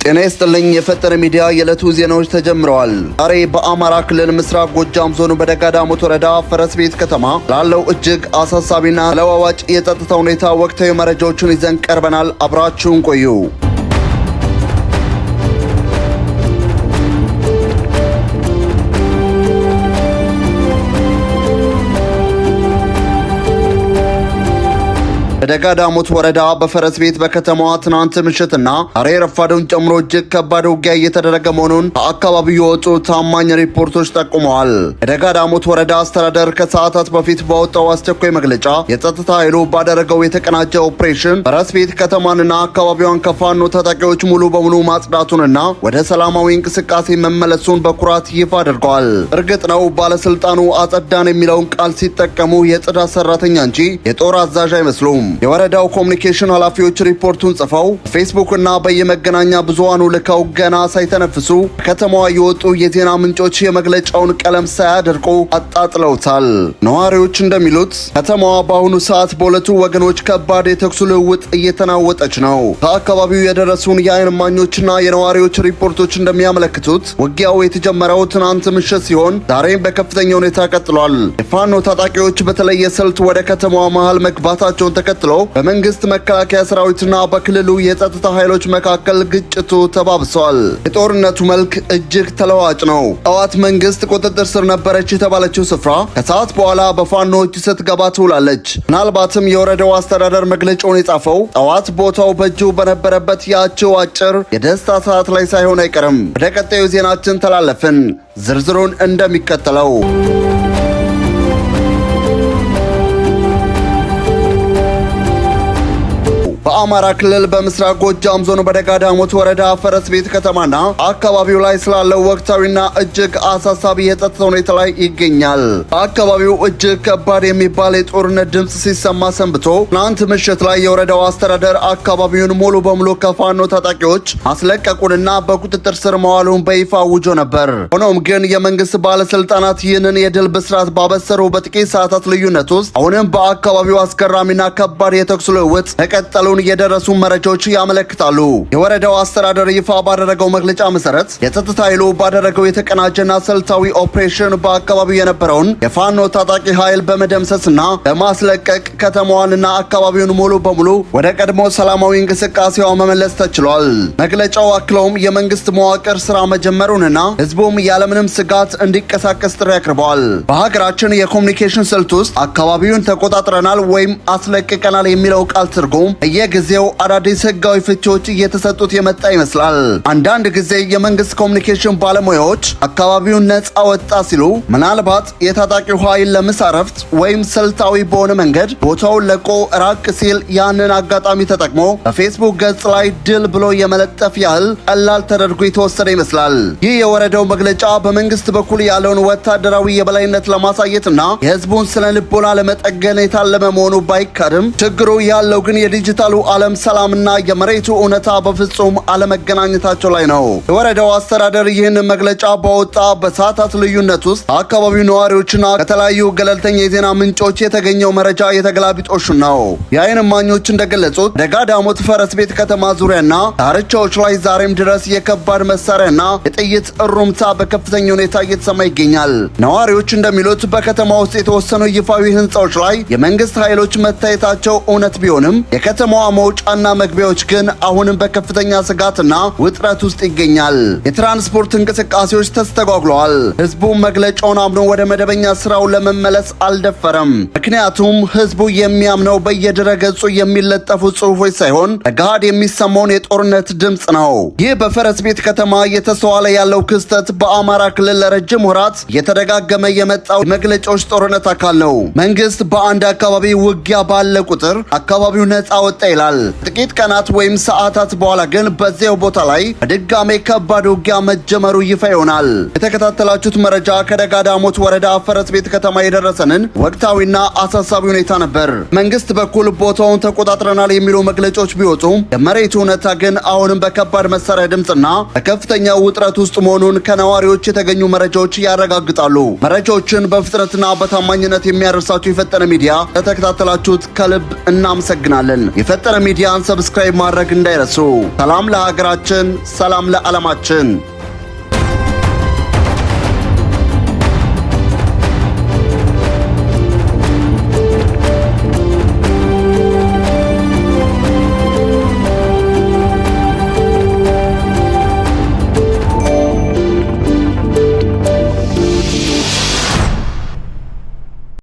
ጤና ይስጥልኝ የፈጠነ ሚዲያ የዕለቱ ዜናዎች ተጀምረዋል። ዛሬ በአማራ ክልል ምስራቅ ጎጃም ዞን በደጋ ዳሞት ወረዳ ፈረስ ቤት ከተማ ላለው እጅግ አሳሳቢና ተለዋዋጭ የጸጥታ ሁኔታ ወቅታዊ መረጃዎችን ይዘን ቀርበናል። አብራችሁን ቆዩ። በደጋ ዳሞት ወረዳ በፈረስ ቤት በከተማዋ ትናንት ምሽትና ዛሬ ረፋዱን ጨምሮ እጅግ ከባድ ውጊያ እየተደረገ መሆኑን ከአካባቢው የወጡ ታማኝ ሪፖርቶች ጠቁመዋል። የደጋ ዳሞት ወረዳ አስተዳደር ከሰዓታት በፊት ባወጣው አስቸኳይ መግለጫ የጸጥታ ኃይሉ ባደረገው የተቀናጀ ኦፕሬሽን ፈረስ ቤት ከተማንና አካባቢዋን ከፋኖ ታጣቂዎች ሙሉ በሙሉ ማጽዳቱንና ወደ ሰላማዊ እንቅስቃሴ መመለሱን በኩራት ይፋ አድርገዋል። እርግጥ ነው ባለስልጣኑ አጸዳን የሚለውን ቃል ሲጠቀሙ የጽዳት ሰራተኛ እንጂ የጦር አዛዥ አይመስሉም። የወረዳው ኮሙኒኬሽን ኃላፊዎች ሪፖርቱን ጽፈው ፌስቡክ እና በየመገናኛ ብዙሃኑ ልከው ገና ሳይተነፍሱ ከተማዋ የወጡ የዜና ምንጮች የመግለጫውን ቀለም ሳያደርቁ አጣጥለውታል። ነዋሪዎች እንደሚሉት ከተማዋ በአሁኑ ሰዓት በሁለቱ ወገኖች ከባድ የተኩስ ልውውጥ እየተናወጠች ነው። ከአካባቢው የደረሱን የዓይን እማኞችና የነዋሪዎች ሪፖርቶች እንደሚያመለክቱት ውጊያው የተጀመረው ትናንት ምሽት ሲሆን ዛሬም በከፍተኛ ሁኔታ ቀጥሏል። የፋኖ ታጣቂዎች በተለየ ስልት ወደ ከተማዋ መሃል መግባታቸውን ተከትሎ በመንግስት መከላከያ ሰራዊትና በክልሉ የጸጥታ ኃይሎች መካከል ግጭቱ ተባብሷል። የጦርነቱ መልክ እጅግ ተለዋጭ ነው። ጠዋት መንግስት ቁጥጥር ስር ነበረች የተባለችው ስፍራ ከሰዓት በኋላ በፋኖች ስትገባ ትውላለች። ምናልባትም የወረዳው አስተዳደር መግለጫውን የጻፈው ጠዋት ቦታው በእጁ በነበረበት ያቺው አጭር የደስታ ሰዓት ላይ ሳይሆን አይቀርም። ወደ ቀጣዩ ዜናችን ተላለፍን። ዝርዝሩን እንደሚከተለው በአማራ ክልል በምስራቅ ጎጃም ዞን በደጋ ዳሞት ወረዳ ፈረስ ቤት ከተማና አካባቢው ላይ ስላለው ወቅታዊና እጅግ አሳሳቢ የጸጥታ ሁኔታ ላይ ይገኛል። በአካባቢው እጅግ ከባድ የሚባል የጦርነት ድምፅ ሲሰማ ሰንብቶ ትናንት ምሽት ላይ የወረዳው አስተዳደር አካባቢውን ሙሉ በሙሉ ከፋኖ ታጣቂዎች ማስለቀቁንና በቁጥጥር ስር መዋሉን በይፋ አውጆ ነበር። ሆኖም ግን የመንግስት ባለስልጣናት ይህንን የድል ብስራት ባበሰሩ በጥቂት ሰዓታት ልዩነት ውስጥ አሁንም በአካባቢው አስገራሚና ከባድ የተኩስ ልውውጥ ተቀጠሉ የደረሱ መረጃዎች ያመለክታሉ። የወረዳው አስተዳደር ይፋ ባደረገው መግለጫ መሰረት የጸጥታ ኃይሉ ባደረገው የተቀናጀና ስልታዊ ኦፕሬሽን በአካባቢው የነበረውን የፋኖ ታጣቂ ኃይል በመደምሰስና በማስለቀቅ ከተማዋንና አካባቢውን ሙሉ በሙሉ ወደ ቀድሞ ሰላማዊ እንቅስቃሴዋ መመለስ ተችሏል። መግለጫው አክለውም የመንግስት መዋቅር ስራ መጀመሩንና ህዝቡም ያለምንም ስጋት እንዲቀሳቀስ ጥሪ አቅርበዋል። በሀገራችን የኮሙኒኬሽን ስልት ውስጥ አካባቢውን ተቆጣጥረናል ወይም አስለቅቀናል የሚለው ቃል ትርጉም ጊዜው አዳዲስ ህጋዊ ፍቺዎች እየተሰጡት የመጣ ይመስላል። አንዳንድ ጊዜ የመንግስት ኮሙኒኬሽን ባለሙያዎች አካባቢውን ነፃ ወጣ ሲሉ ምናልባት የታጣቂው ኃይል ለምሳ ረፍት ወይም ስልታዊ በሆነ መንገድ ቦታውን ለቆ ራቅ ሲል ያንን አጋጣሚ ተጠቅሞ በፌስቡክ ገጽ ላይ ድል ብሎ የመለጠፍ ያህል ቀላል ተደርጎ የተወሰደ ይመስላል። ይህ የወረዳው መግለጫ በመንግስት በኩል ያለውን ወታደራዊ የበላይነት ለማሳየትና የህዝቡን ስነ ልቦና ለመጠገን የታለመ መሆኑ ባይካድም ችግሩ ያለው ግን የዲጂታል ዓለም ሰላምና የመሬቱ እውነታ በፍጹም አለመገናኘታቸው ላይ ነው። የወረዳው አስተዳደር ይህን መግለጫ በወጣ በሰዓታት ልዩነት ውስጥ አካባቢው ነዋሪዎችና ከተለያዩ ገለልተኛ የዜና ምንጮች የተገኘው መረጃ የተገላቢጦሹ ነው። የዓይን እማኞች እንደገለጹት ደጋ ዳሞት ፈረስ ቤት ከተማ ዙሪያና ዳርቻዎች ላይ ዛሬም ድረስ የከባድ መሳሪያና የጥይት እሩምታ በከፍተኛ ሁኔታ እየተሰማ ይገኛል። ነዋሪዎች እንደሚሉት በከተማ ውስጥ የተወሰኑ ይፋዊ ህንፃዎች ላይ የመንግስት ኃይሎች መታየታቸው እውነት ቢሆንም የከተማዋ መውጫና መግቢያዎች ግን አሁንም በከፍተኛ ስጋትና ውጥረት ውስጥ ይገኛል። የትራንስፖርት እንቅስቃሴዎች ተስተጓጉለዋል። ህዝቡ መግለጫውን አምኖ ወደ መደበኛ ስራው ለመመለስ አልደፈረም። ምክንያቱም ህዝቡ የሚያምነው በየድረገጹ የሚለጠፉ ጽሑፎች ሳይሆን በገሃድ የሚሰማውን የጦርነት ድምፅ ነው። ይህ በፈረስ ቤት ከተማ እየተስተዋለ ያለው ክስተት በአማራ ክልል ለረጅም ወራት እየተደጋገመ የመጣው የመግለጫዎች ጦርነት አካል ነው። መንግስት በአንድ አካባቢ ውጊያ ባለ ቁጥር አካባቢው ነፃ ወጣ ይላል። ጥቂት ቀናት ወይም ሰዓታት በኋላ ግን በዚያው ቦታ ላይ በድጋሜ ከባድ ውጊያ መጀመሩ ይፋ ይሆናል። የተከታተላችሁት መረጃ ከደጋ ዳሞት ወረዳ ፈረስ ቤት ከተማ የደረሰንን ወቅታዊና አሳሳቢ ሁኔታ ነበር። መንግስት በኩል ቦታውን ተቆጣጥረናል የሚሉ መግለጫዎች ቢወጡም የመሬቱ እውነታ ግን አሁንም በከባድ መሳሪያ ድምፅና በከፍተኛ ውጥረት ውስጥ መሆኑን ከነዋሪዎች የተገኙ መረጃዎች ያረጋግጣሉ። መረጃዎችን በፍጥነትና በታማኝነት የሚያደርሳችሁ የፈጠነ ሚዲያ ለተከታተላችሁት ከልብ እናመሰግናለን። ፈጠነ ሚዲያን ሰብስክራይብ ማድረግ እንዳይረሱ። ሰላም ለሀገራችን፣ ሰላም ለዓለማችን።